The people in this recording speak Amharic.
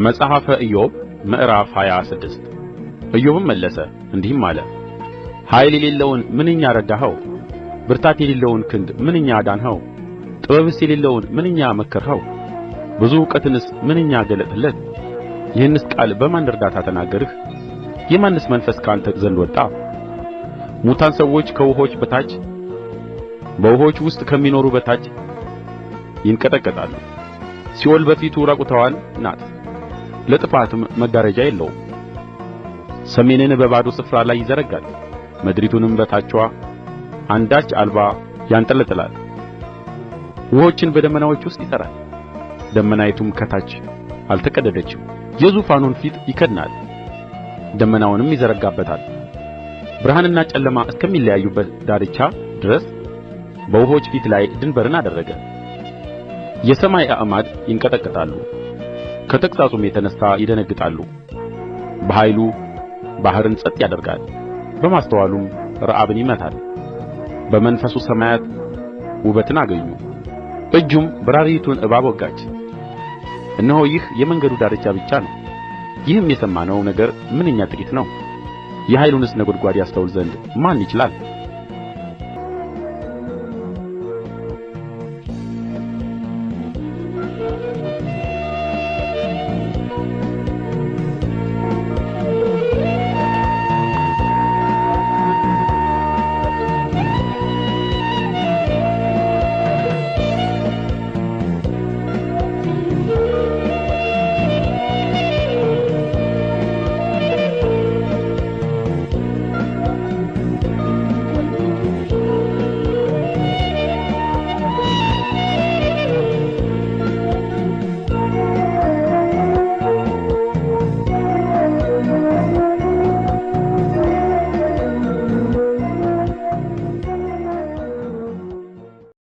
መጽሐፈ ኢዮብ ምዕራፍ 26 ኢዮብም መለሰ እንዲህም አለ። ኃይል የሌለውን ምንኛ ረዳኸው! ብርታት የሌለውን ክንድ ምንኛ አዳንኸው! ጥበብስ የሌለውን ምንኛ መከርኸው! ብዙ እውቀትንስ ምንኛ ገለጥህለት! ይህንስ ቃል በማን እርዳታ ተናገርህ? የማንስ መንፈስ ከአንተ ዘንድ ወጣ? ሙታን ሰዎች ከውኆች በታች በውኆች ውስጥ ከሚኖሩ በታች ይንቀጠቀጣሉ። ሲኦል በፊቱ ራቁትዋን ናት፣ ለጥፋትም መጋረጃ የለውም። ሰሜንን በባዶ ስፍራ ላይ ይዘረጋል፣ ምድሪቱንም በታችዋ አንዳች አልባ ያንጠለጥላል። ውኆችን በደመናዎች ውስጥ ይሠራል፣ ደመናይቱም ከታች አልተቀደደችም። የዙፋኑን ፊት ይከድናል፣ ደመናውንም ይዘረጋበታል። ብርሃንና ጨለማ እስከሚለያዩበት ዳርቻ ድረስ በውኆች ፊት ላይ ድንበርን አደረገ። የሰማይ አዕማድ ይንቀጠቀጣሉ፣ ከተግሣጹም የተነሣ ይደነግጣሉ። በኃይሉ ባሕርን ጸጥ ያደርጋል፣ በማስተዋሉም ረዓብን ይመታል። በመንፈሱ ሰማያት ውበትን አገኙ፣ እጁም በራሪይቱን እባብ ወጋች። እነሆ ይህ የመንገዱ ዳርቻ ብቻ ነው፣ ይህም የሰማነው ነገር ምንኛ ጥቂት ነው! የኃይሉንስ ነጐድጓድ ያስተውል ዘንድ ማን ይችላል?